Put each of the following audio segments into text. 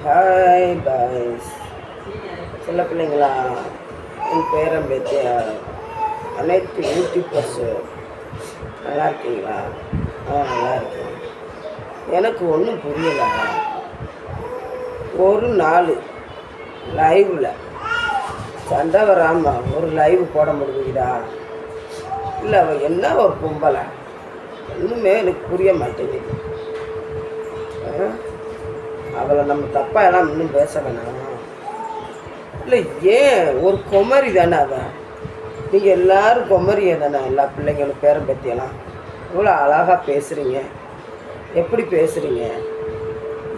Hi boys, சில பிள்ளைங்களா, என் பேரன் பேத்தியா, அனைத்து யூடியூபர்ஸு நல்லா இருக்கீங்களா? நல்லா இருக்கேன். எனக்கு ஒன்றும் புரியலை. ஒரு நாள் லைவில் சண்டை வராமல் ஒரு லைவ் போட முடியுதா? இல்லை அவள் என்ன ஒரு கும்பலை ஒன்றுமே எனக்கு புரிய மாட்டேங்குது. அவளை நம்ம தப்பாக எல்லாம் இன்னும் பேச வேணாம். இல்லை ஏன் ஒரு குமரி தானே அவள்? நீங்கள் எல்லோரும் குமரியை தானே, எல்லா பிள்ளைங்களும் பேரம் பற்றியெல்லாம் இவ்வளோ அழகாக பேசுகிறீங்க. எப்படி பேசுகிறீங்க?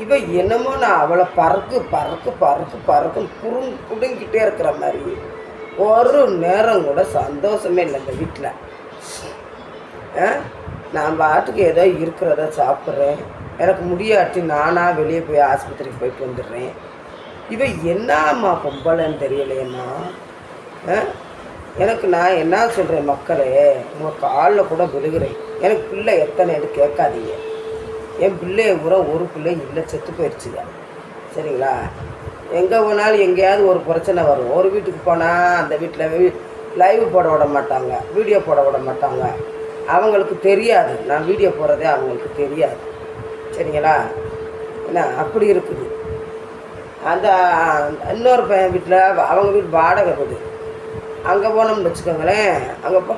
இவ என்னமோ நான் அவளை பறக்கு பறக்கு பறக்கு பறக்குன்னு குடுங்கிட்டே இருக்கிற மாதிரி ஒரு நேரம் கூட சந்தோஷமே இல்லை இந்த வீட்டில். நான் பாட்டுக்கு ஏதோ இருக்கிறத சாப்பிட்றேன், எனக்கு முடியாட்டி நானாக வெளியே போய் ஆஸ்பத்திரிக்கு போயிட்டு வந்துடுறேன். இவன் என்னம்மா பொம்பளைன்னு தெரியலையம்மா. எனக்கு நான் என்ன சொல்கிறேன், மக்களே உங்கள் காலில் கூட விழுகிறேன். எனக்கு பிள்ளை எத்தனைன்னு கேட்காதீங்க. என் பிள்ளைய கூட ஒரு பிள்ளை இல்லை, செத்து போயிடுச்சுங்க. சரிங்களா? எங்கே போனாலும் எங்கேயாவது ஒரு பிரச்சனை வரும். ஒரு வீட்டுக்கு போனால் அந்த வீட்டில் லைவ் போட விட மாட்டாங்க, வீடியோ போட விட மாட்டாங்க. அவங்களுக்கு தெரியாது, நான் வீடியோ போடுறதே அவங்களுக்கு தெரியாது. சரிங்களா? என்ன அப்படி இருக்குது. அந்த இன்னொரு பையன் வீட்டில் அவங்க வீட்டு வாடகை இருக்குது. அங்கே போனோம்னு வச்சுக்கோங்களேன், அங்கே போ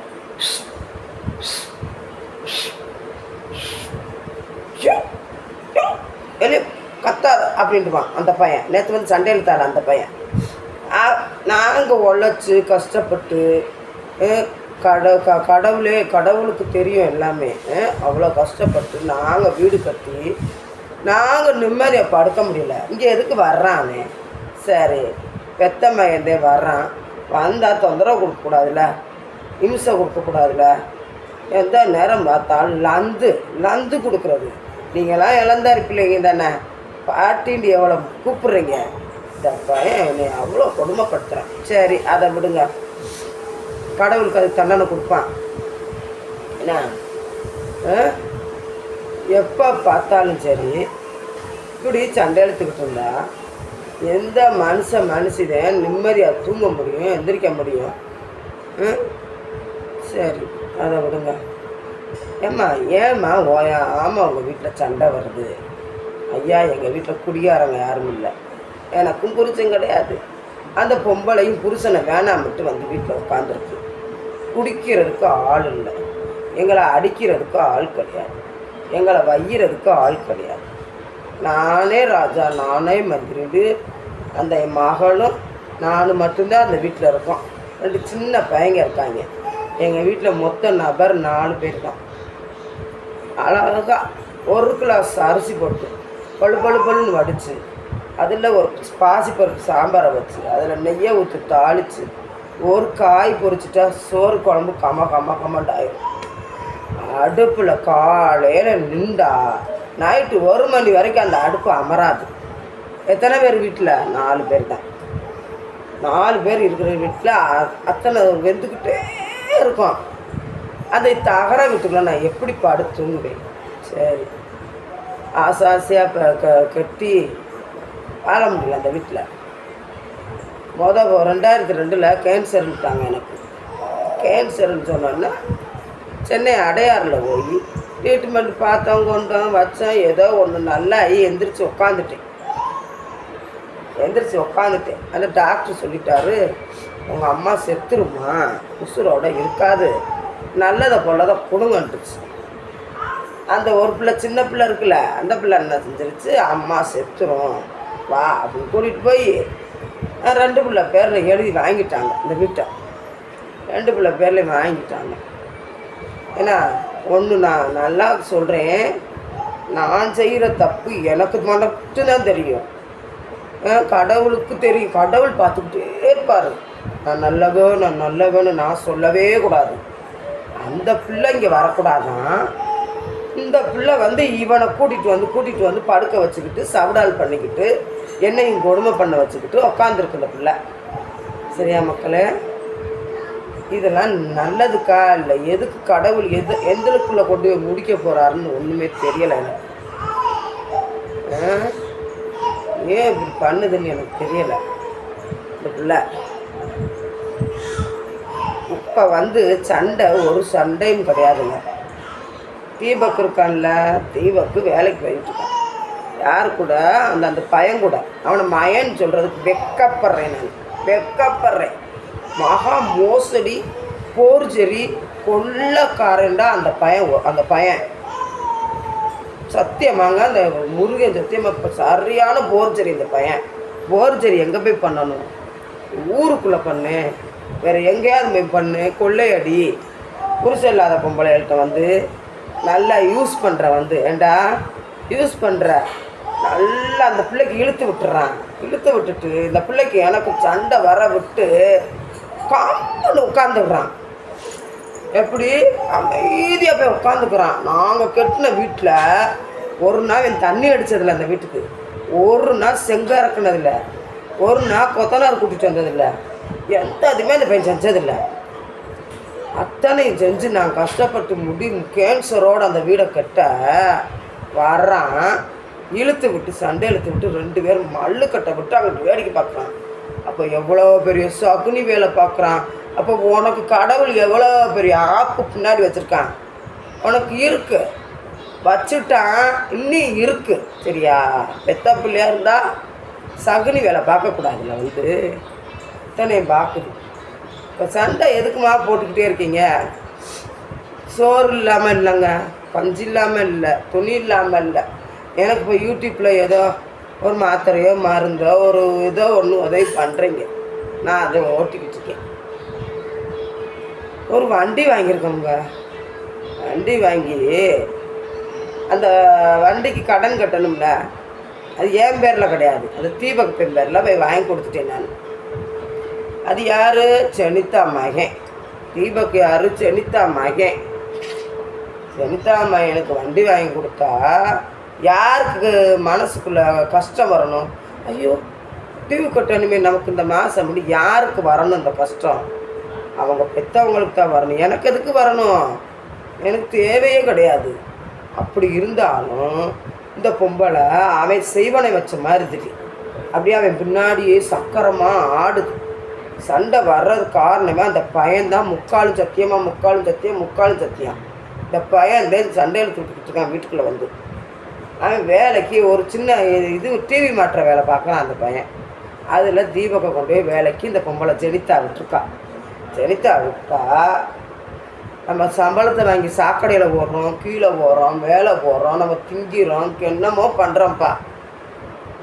வெளியே கத்தாது அப்படின்ட்டுவான் அந்த பையன். நேற்று வந்து சண்டையில் தாள் அந்த பையன். நாங்கள் உழைச்சி கஷ்டப்பட்டு கடவுளுக்கு தெரியும் எல்லாமே. அவ்வளோ கஷ்டப்பட்டு நாங்கள் வீடு கட்டி நாங்கள் நிம்மதியாக படுக்க முடியல. இங்கே எதுக்கு வர்றானே? சரி, பெத்த மகந்தே வர்றான், வந்தால் தொந்தரவு கொடுக்கக்கூடாதுல்ல, இம்சை கொடுக்கக்கூடாதுல்ல. எந்த நேரம் பார்த்தாலும் லந்து கொடுக்குறது. நீங்களாம் இளந்தாரி பிள்ளைங்க தானே, பாட்டின்னு எவ்வளோ கூப்பிட்றீங்க. இந்த பையன் என்னை அவ்வளோ கொடுமைப்படுத்துகிறேன். சரி, அதை விடுங்க, கடவுளுக்கு அது தண்டனை கொடுப்பான். என்ன எப்போ பார்த்தாலும் சரி இப்படி சண்டை எடுத்துக்கிட்டு இருந்தா எந்த மனுஷன் நிம்மதியாக தூங்க முடியும், எந்திரிக்க முடியும்? சரி, அதை விடுங்க. ஏம்மா ஓயா? ஆமாம், உங்கள் வீட்டில் சண்டை வருது. ஐயா, எங்கள் வீட்டில் குடிகாரங்க யாரும் இல்லை, எனக்கும் புருஷன் கிடையாது. அந்த பொம்பளையும் புருஷனை வேணாமிட்டு வந்து வீட்டில் உட்காந்துருக்கு. குடிக்கிறதுக்கு ஆள் இல்லை, எங்களை அடிக்கிறதுக்கு ஆள் கிடையாது, எங்களை வைக்கிறதுக்கு ஆள் கிடையாது. நானே ராஜா, நானே மந்திரிடு, அந்த என் மகளும் நானும் மட்டும்தான் அந்த வீட்டில் இருக்கோம். 2 சின்ன பையங்க இருக்காங்க. எங்கள் வீட்டில் மொத்த நபர் 4 பேர் தான். அழகாக 1 கிளாஸ் அரிசி போட்டு பழுன்னு வடித்து அதில் ஒரு பாசிப்பருப்பு சாம்பாரை வச்சு அதில் நெய்யை ஊற்றி தாளித்து ஒரு காய் பொரிச்சிட்டா சோறு குழம்பு கமண்டாயிரும். அடுப்பில் காலையில் நின்றா நைட்டு 1 மணி வரைக்கும் அந்த அடுப்பு அமராது. எத்தனை பேர் வீட்டில்? 4 பேர் தான். 4 பேர் இருக்கிற வீட்டில் அத்தனை வெந்துக்கிட்டே இருக்கும். அந்த தகர வீட்டுக்குள்ள நான் எப்படி படுத்து தூங்குவேன்? சரி, ஆசாசியாக கட்டி வாழ முடியல அந்த வீட்டில். 2002 கேன்சர்ன்ட்டாங்க. எனக்கு கேன்சர்னு சொன்னோன்னா சென்னை அடையாறில் போய் ட்ரீட்மெண்ட் பார்த்தோம், கொண்டோம், வச்சோம். ஏதோ ஒன்று நல்லா எந்திரிச்சு உட்காந்துட்டேன். அந்த டாக்டர் சொல்லிட்டாரு, உங்கள் அம்மா செத்துருமா, உசுரோட இருக்காது, நல்லதை பொல்லதை கொடுங்கன்ட்டுச்சு. அந்த ஒரு பிள்ளை, சின்ன பிள்ளை இருக்குல்ல, அந்த பிள்ளை என்ன செஞ்சிருச்சு, அம்மா செத்துரும் வா அப்படின்னு கூட்டிகிட்டு போய் 2 பிள்ளை பேரில் எழுதி வாங்கிட்டாங்க. இந்த வீட்டை 2 பிள்ளை பேர்லையும் வாங்கிட்டாங்க. ஏன்னா ஒன்று நான் நல்லா சொல்கிறேன், நான் செய்கிற தப்பு எனக்கு மட்டும்தான் தெரியும், கடவுளுக்கு தெரியும். கடவுள் பார்த்துக்கிட்டே இருப்பார். நான் நல்லவேன்னு நான் சொல்லவே கூடாது. அந்த பிள்ளை இங்கே வரக்கூடாதான். இந்த பிள்ளை வந்து இவனை கூட்டிகிட்டு வந்து படுக்க வச்சுக்கிட்டு சவடால் பண்ணிக்கிட்டு என்னையும் கொடுமை பண்ண வச்சுக்கிட்டு உக்காந்துருக்கு இந்த பிள்ளை. சரியா மக்களே? இதெல்லாம் நல்லதுக்கா இல்லை எதுக்கு கடவுள் எந்தளுக்குள்ளே கொண்டு போய் முடிக்க போகிறாருன்னு ஒன்றுமே தெரியலை எனக்கு. ஏன் இப்படி பண்ணுதுன்னு எனக்கு தெரியலை. இந்த பிள்ளை இப்போ சண்டை ஒரு சண்டையும் கிடையாதுங்க. தீபக் இருக்கான்ல, தீபக்கு வேலைக்கு போயிட்டு இருக்கான். யார் கூட? அந்த பையன் கூட. அவனை மயன்னு சொல்கிறதுக்கு வெக்கப்படுறேன். நான் வெக்கப்படுறேன். மகா மோசடி, போர்ஜரி, கொள்ளக்காரன்டா அந்த பையன் சத்தியமாங்க. அந்த முருகன் சத்தியமாக இப்போ சரியான போர்ஜரி. இந்த பையன் போர்ஜரி எங்கே போய் பண்ணணும்? ஊருக்குள்ளே பண்ணு, வேறு எங்கேயாவது போய் பண்ணு. கொள்ளையடி, புருஷன் இல்லாத பொம்பளைகள்கிட்ட நல்லா யூஸ் பண்ணுற ஏண்டா யூஸ் பண்ணுற நல்லா அந்த பிள்ளைக்கு இழுத்து விட்டுறான். இழுத்து விட்டுட்டு இந்த பிள்ளைக்கு எனக்கு சண்டை வர விட்டு காம்பு உட்காந்துடுறான். எப்படி அமைதியாக போய் உட்காந்துக்கிறான். நாங்கள் கட்டின வீட்டில் ஒரு நாள் என் தண்ணி அடித்ததில்லை. அந்த வீட்டுக்கு ஒரு நாள் செங்க இறக்குனதில்லை, ஒரு நாள் கொத்தனார் கூட்டிகிட்டு வந்ததில்லை, எந்த இதுவுமே அந்த பையன் செஞ்சதில்லை. அத்தனையும் செஞ்சு நான் கஷ்டப்பட்டு கேன்சரோடு அந்த வீடை கட்ட வர்றான். இழுத்து விட்டு சண்டை இழுத்து விட்டு 2 பேரும் மல்லு கட்டை விட்டு அங்கிட்டு வேடிக்கை பார்க்குறான். அப்போ எவ்வளோ பெரிய சகுனி வேலை பார்க்குறான். அப்போ உனக்கு கடவுள் எவ்வளோ பெரிய ஆப்பு பின்னாடி வச்சுருக்கான். உனக்கு இருக்கு வச்சுட்டான், இன்னும் இருக்கு. சரியா? பெத்த பிள்ளையாக இருந்தால் சகுனி வேலை பார்க்கக்கூடாதுல்ல. இத்தனையும் பார்க்குது. இப்போ சண்டை எதுக்குமா போட்டுக்கிட்டே இருக்கீங்க? சோறு இல்லாமல் இல்லைங்க, பஞ்சு இல்லாமல் இல்லை, துணி இல்லாமல் இல்லை. எனக்கு இப்போ யூடியூப்பில் ஏதோ ஒரு மாத்திரையோ மருந்தோ ஒரு ஏதோ ஒன்று உதவி பண்ணுறீங்க. நான் அதை ஓட்டிக்கிட்டு இருக்கேன். ஒரு வண்டி வாங்கியிருக்கோங்க. வண்டி வாங்கி அந்த வண்டிக்கு கடன் கட்டணும்ல, அது என் பேரில் கிடையாது, அது தீபக் பேரில் போய் வாங்கி கொடுத்துட்டேன் நான். அது யார்? செனிதா மகன். தீபக் யார்? செனிதா மகன். செனிதா மகனுக்கு வண்டி வாங்கி கொடுத்தா யாருக்கு மனசுக்குள்ளே கஷ்டம் வரணும்? ஐயோ டிவி கட்டணுமே நமக்கு இந்த மாதம் அப்படி யாருக்கு வரணும் இந்த கஷ்டம்? அவங்க பெற்றவங்களுக்கு தான் வரணும். எனக்கு எதுக்கு வரணும்? எனக்கு தேவையே கிடையாது. அப்படி இருந்தாலும் இந்த பொம்பளை அவன் செய்வனை வச்ச மாதிரி இருக்கு. அப்படியே அவன் பின்னாடியே சக்கரமாக ஆடுது. சண்டை வர்றது காரணமே அந்த பையன்தான். முக்காலும் சத்தியம். இந்த பையன் சண்டையில் தூக்கிட்டு இருக்கான். வீட்டுக்குள்ளே அவன் வேலைக்கு ஒரு சின்ன டிவி மாட்டுற வேலை பார்க்குறான் அந்த பையன். அதில் தீபக்கை கொண்டு போய் வேலைக்கு இந்த பொம்பளை ஜெனிதா விட்டுருக்கா. ஜெனிதா விட்டா நம்ம சம்பளத்தை வாங்கி சாக்கடையில் போடுறோம், கீழே போகிறோம், மேலே போகிறோம், நம்ம திங்கிறோம், என்னமோ பண்ணுறோம்ப்பா.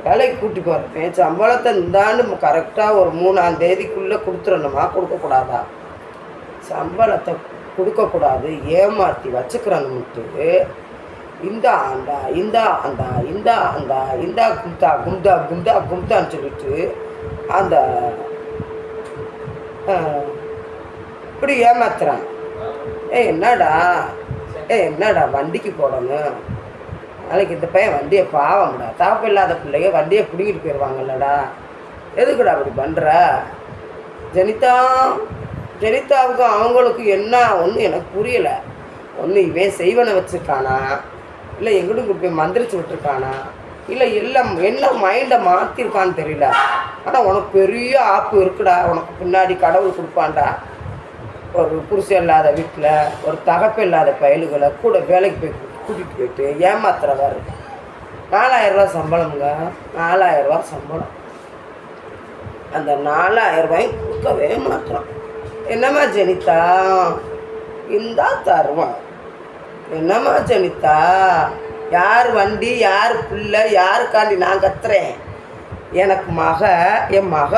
வேலைக்கு கூட்டி போகிறேன், சம்பளத்தை இந்தாண்டு கரெக்டாக ஒரு 3ஆம் தேதிக்குள்ளே கொடுத்துடணுமா? கொடுக்கக்கூடாதா? சம்பளத்தை கொடுக்கக்கூடாது, ஏமாற்றி வச்சுக்கிறோன்னுட்டு இந்தா கும்தான்னு சொல்லிட்டு அந்த இப்படி ஏமாத்துறான். என்னடா வண்டிக்கு போடணும், நாளைக்கு இந்த பையன் வண்டியை பாவம்டா, தாப்பம் இல்லாத பிள்ளைங்க வண்டியை பிடிங்கிட்டு போயிடுவாங்கல்லடா, எதுக்குடா அப்படி பண்ணுற? ஜெனிதாவுக்கும் அவங்களுக்கும் என்ன ஒன்று எனக்கு புரியலை. ஒன்று இவன் செய்வனை வச்சுருக்கானா, இல்லை எங்கிட்டும் போய் மந்திரிச்சு விட்டுருக்கானா, இல்லை எல்லாம் என்ன மைண்டை மாற்றிருக்கான்னு தெரியல. ஆனால் உனக்கு பெரிய ஆப்பு இருக்குடா. உனக்கு பின்னாடி கடவுள் கொடுப்பான்டா. ஒரு புருஷன் இல்லாத வீட்டில் ஒரு தகப்பு இல்லாத பயலுகளை கூட வேலைக்கு போய் கூட்டிகிட்டு போயிட்டு ஏமாத்துறவாரு. 4000 ரூபா சம்பளம்ங்க. 4000 ரூபா சம்பளம். அந்த 4000 ரூபாயும் கொடுக்கவே மாட்டோம். என்னம்மா ஜெனிதா இந்தா தருவான். என்னம்மா ஜெனிதா, யார் வண்டி, யார் பிள்ளை, யாருக்காண்டி நான் கத்துறேன்? எனக்கு என் மக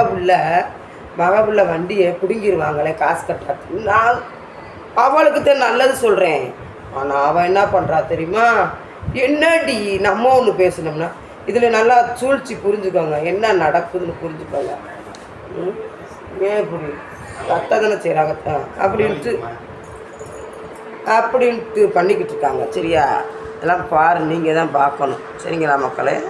பிள்ளை வண்டியை பிடுங்கிடுவாங்களே காசு கட்டாது. நான் அவளுக்கு தான் நல்லது சொல்கிறேன். ஆனால் அவன் என்ன பண்ணுறா தெரியுமா? என்னடி நம்ம ஒன்று பேசணும்னா இதில் நல்லா சூழ்ச்சி புரிஞ்சுக்கோங்க, என்ன நடக்குதுன்னு புரிஞ்சுக்கோங்க. ஏன் இப்படி ரத்தனை செய்கிறாங்க அப்படின்ட்டு பண்ணிக்கிட்டு இருக்காங்க. சரியா? இதெல்லாம் பாரு, நீங்கள் தான் பார்க்கணும். சரிங்களா மக்களே?